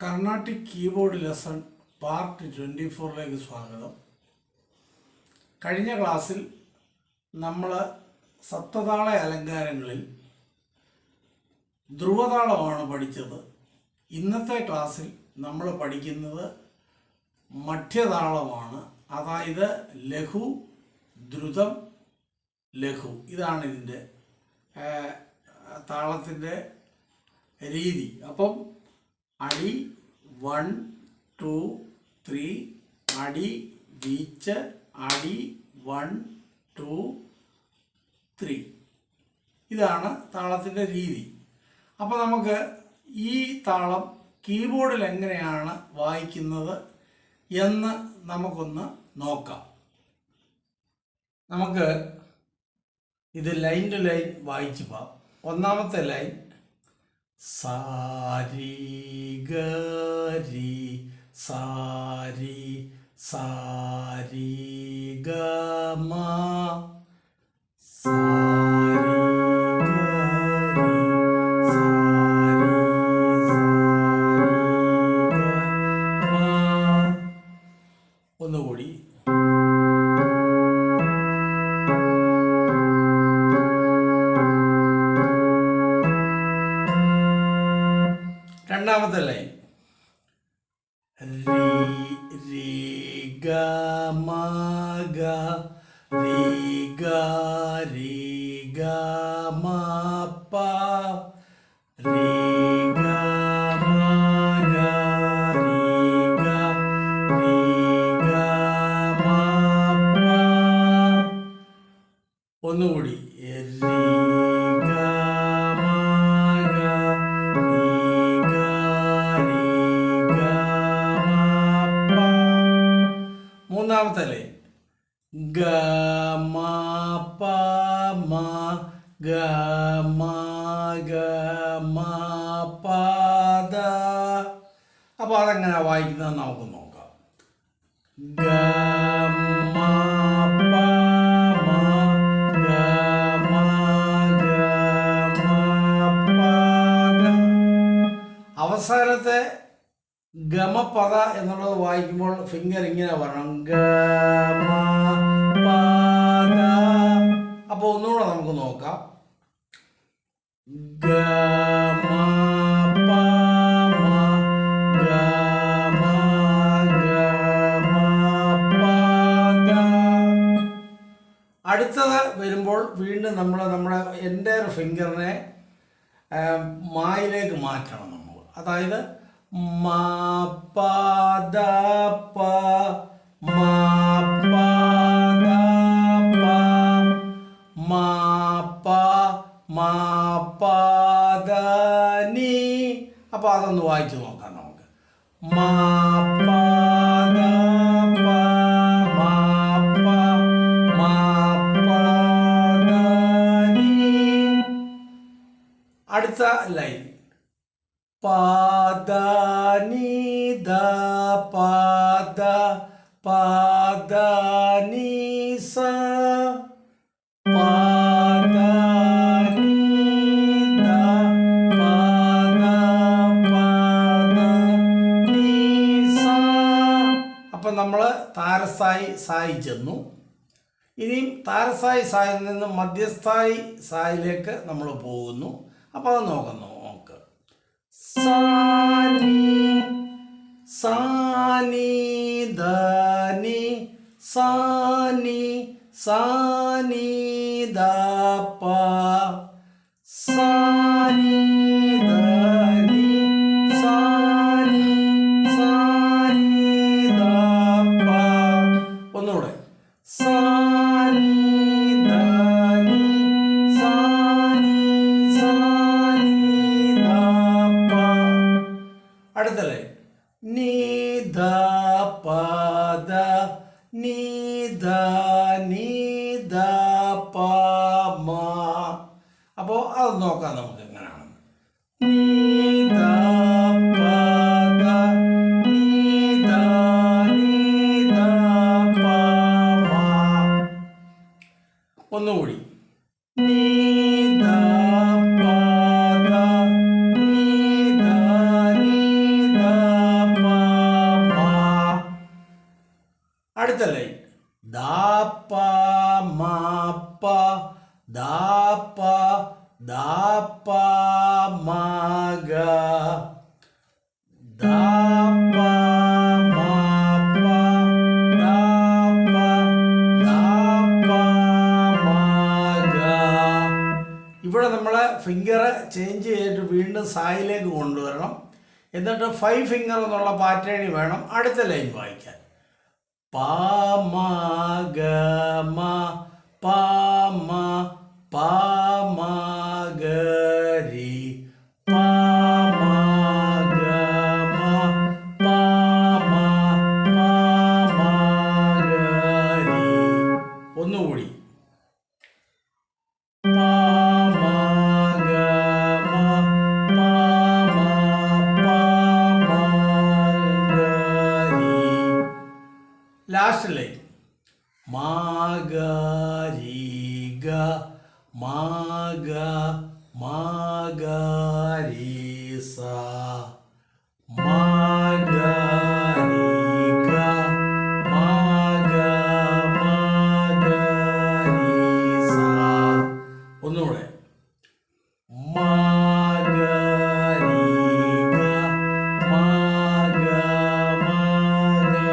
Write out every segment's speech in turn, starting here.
Carnatic keyboard lesson part 24ലേക്ക് സ്വാഗതം. കഴിഞ്ഞ ക്ലാസ്സിൽ നമ്മൾ സപ്തതാള അലങ്കാരങ്ങളിൽ ധ്രുവതാളമാണ് പഠിച്ചത്. ഇന്നത്തെ ക്ലാസ്സിൽ നമ്മൾ പഠിക്കുന്നത് മധ്യതാളമാണ്. അതായത് ലഘു, ദ്രുതം, ലഘു. ഇതാണ് ഇതിൻ്റെ താളത്തിൻ്റെ രീതി. അപ്പം അടി 1 2 3, അടി വീച്ച്, അടി 1 2 3. ഇതാണ് താളത്തിൻ്റെ രീതി. അപ്പോൾ നമുക്ക് ഈ താളം കീബോർഡിൽ എങ്ങനെയാണ് വായിക്കുന്നത് എന്ന് നമുക്കൊന്ന് നോക്കാം. നമുക്ക് ഇത് ലൈൻ ടു ലൈൻ വായിച്ചു പോകാം. ഒന്നാമത്തെ ലൈൻ സാരി ഗരി സാരി സാരി ഗമ സാരി ഗരി സാരി സാരി ഗമ. ഒന്നുകൂടി. രണ്ടാമത്തെ ലൈൻ രി രി ഗ മ ഗ രി ഗ രി ഗ മ പ രി ഗ മ ഗ രി ഗ രി ഗ മ പ. ഒന്നുകൂടി. രി ഗ മ ഗ രി ഗ രി ഗ മ പ. മൂന്നാമത്തെ ലൈൻ ഗ മ പ മ ഗ മ ഗ മ പ ദ. അപ്പോൾ അതെങ്ങനെ വായിക്കുന്നത് നമുക്ക് നോക്കാം. ഗ മ പ മ ഗ മ ഗ മ പ ദ. അവസാനത്തെ ഗമപദ എന്നുള്ളത് വായിക്കുമ്പോൾ ഫിംഗർ ഇങ്ങനെ വരണം. ഗമ പദ. അപ്പോൾ ഒന്നുകൂടെ നമുക്ക് നോക്കാം. ഗമ പ മ ഗമ ഗമ പദ. അടുത്തത് വരുമ്പോൾ വീണ്ടും നമ്മുടെ എൻ്റെ ഫിംഗറിനെ മായിലേക്ക് മാറ്റണം നമ്മൾ. അതായത് മ പ ദ പ മ പ ദ പ മ പ മ പ ദ നി. അപ്പോൾ അതൊന്ന് വായിച്ചു നോക്കാം നമുക്ക്. മ പ ദ പ മ പ മ പ ദ നി. അടുത്ത ലൈൻ പാദ നി ദ പാദ പാദ നി സ പാദ നി ദ പാദ പാദ നി സ. അപ്പം നമ്മൾ താരസ്ഥായി സായി ചെന്നു. ഇനിയും താരസ്ഥായി സായിൽ നിന്ന് മധ്യസ്ഥായി സായിലേക്ക് നമ്മൾ പോകുന്നു. അപ്പോൾ അത് നോക്കുന്നു. സാനി സാനി ധനി സാനി സാനി ദ പ സാനി ധനി സാനി സാനി ദ പ. ഒന്നുകൂടെ. സാനി ധനി സാനി സാനി ദ പ. അടുത്ത ലൈൻ നി ധ പ ദ നി ധ നി ധ പ മ. അപ്പോൾ അത് നോക്കാം നമുക്ക് എങ്ങനെയാണ്. നി ധ പ ദ നി ധ നി ധ പ മ. ഒന്നുകൂടി. നി ധ പ ദ നി ധ നി ധ അടുത്ത ലൈൻ ദാപ്പ മാപ്പ ദാപ്പ ദാപ്പ മഗ ദാപ്പ മാപ്പ ദാപ്പ ദാപ്പ മഗ. ഇവിടെ നമ്മൾ ഫിംഗർ ചേഞ്ച് ചെയ്തിട്ട് വീണ്ടും സായിലേക്ക് കൊണ്ടുവരണം. എന്നിട്ട് 5 ഫിംഗർ എന്നുള്ള പാറ്റേണിൽ വേണം അടുത്ത ലൈൻ വായിക്കാൻ. പാമ ഗമ പാമ പാമ ഗരി പാമ ഗമ പാമ പാമ ഗരി. ഒന്നുകൂടി പാമ ഗമ പാമ പാമ ഗരി. ലാസ്റ്റ് ലൈൻ മാഗരിഗ മാഗ മാഗരീസ മാഗരിഗ മാഗ മാഗരീസ. ഒന്നുകൂടെ മാഗരിഗ മാഗ മാഗരീസ.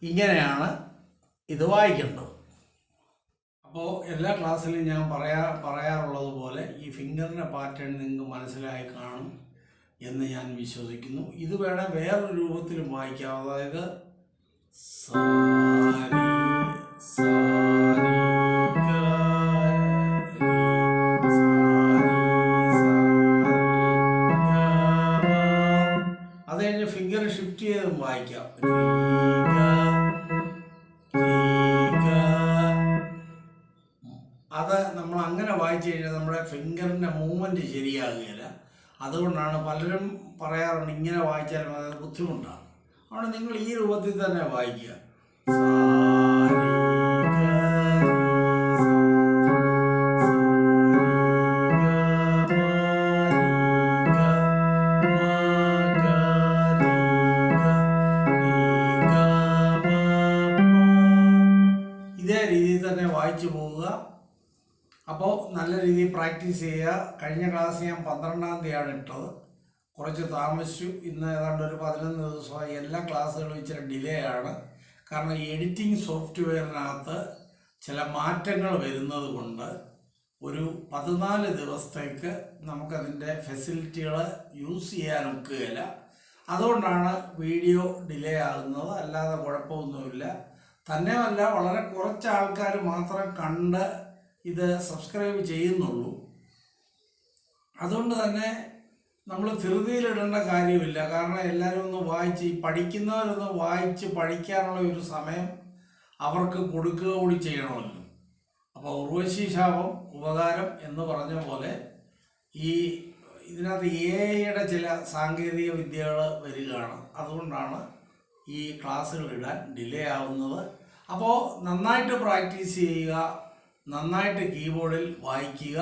ഇങ്ങനെയാണ് ഇത് വായിക്കേണ്ടത്. അപ്പോൾ എല്ലാ ക്ലാസ്സിലും ഞാൻ പറയാറുള്ളത് പോലെ ഈ ഫിംഗറിൻ്റെ പാറ്റേൺ നിങ്ങൾക്ക് മനസ്സിലായി കാണും എന്ന് ഞാൻ വിശ്വസിക്കുന്നു. ഇത് വേണേൽ വേറൊരു രൂപത്തിലും വായിക്കാം. അതായത് സാരി സാരി അത് കഴിഞ്ഞ് ഫിംഗർ ഷിഫ്റ്റ് ചെയ്തും വായിക്കാം. അത് നമ്മൾ അങ്ങനെ വായിച്ചു കഴിഞ്ഞാൽ നമ്മുടെ ഫിംഗറിൻ്റെ മൂവ്മെൻറ്റ് ശരിയാകുകയില്ല. അതുകൊണ്ടാണ് പലരും പറയാറുണ്ട് ഇങ്ങനെ വായിച്ചാലും അത് ബുദ്ധിമുട്ടാണ്. അതുകൊണ്ട് നിങ്ങൾ ഈ രൂപത്തിൽ തന്നെ വായിക്കുക. ഇതേ രീതിയിൽ തന്നെ വായിച്ചു പോവുക. അപ്പോൾ നല്ല രീതിയിൽ പ്രാക്ടീസ് ചെയ്യുക. കഴിഞ്ഞ ക്ലാസ് ഞാൻ 12-ാം തീയതിയാണ് ഇട്ടത്. കുറച്ച് താമസിച്ചു. ഇന്ന് ഏതാണ്ട് ഒരു 11 ദിവസമായി. എല്ലാ ക്ലാസ്സുകളും ഇച്ചിരി ഡിലേ ആണ്. കാരണം എഡിറ്റിംഗ് സോഫ്റ്റ്വെയറിനകത്ത് ചില മാറ്റങ്ങൾ വരുന്നത് കൊണ്ട് ഒരു 14 ദിവസത്തേക്ക് നമുക്കതിൻ്റെ ഫെസിലിറ്റികൾ യൂസ് ചെയ്യാൻ ഒക്കുകയില്ല. അതുകൊണ്ടാണ് വീഡിയോ ഡിലേ ആകുന്നത്. അല്ലാതെ കുഴപ്പമൊന്നുമില്ല. തന്നെയല്ല, വളരെ കുറച്ച് ആൾക്കാർ മാത്രം കണ്ട് ഇത് സബ്സ്ക്രൈബ് ചെയ്യുന്നുള്ളൂ. അതുകൊണ്ട് തന്നെ നമ്മൾ ധൃതിയിലിടേണ്ട കാര്യമില്ല. കാരണം എല്ലാവരും ഒന്ന് വായിച്ച് പഠിക്കുന്നവരൊന്ന് വായിച്ച് പഠിക്കാനുള്ള ഒരു സമയം അവർക്ക് കൊടുക്കുക കൂടി ചെയ്യണമല്ലോ. അപ്പോൾ ഉർവശി ശാപം ഉപകാരം എന്ന് പറഞ്ഞ പോലെ ഈ ഇതിനകത്ത് AI-യുടെ ചില സാങ്കേതിക വിദ്യകൾ വരികയാണ്. അതുകൊണ്ടാണ് ഈ ക്ലാസ്സുകൾ ഇടാൻ ഡിലേ ആവുന്നത്. അപ്പോൾ നന്നായിട്ട് പ്രാക്ടീസ് ചെയ്യുക. നന്നായിട്ട് കീബോർഡിൽ വായിക്കുക.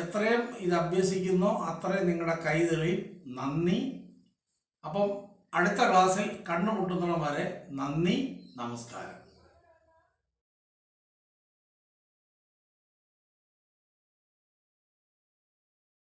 എത്രയും ഇത് അഭ്യസിക്കുന്നോ അത്രയും നിങ്ങളുടെ കൈ തെളിയും. നന്ദി. അപ്പം അടുത്ത ക്ലാസ്സിൽ കണ്ടുമുട്ടുന്നവരെ നന്ദി, നമസ്കാരം.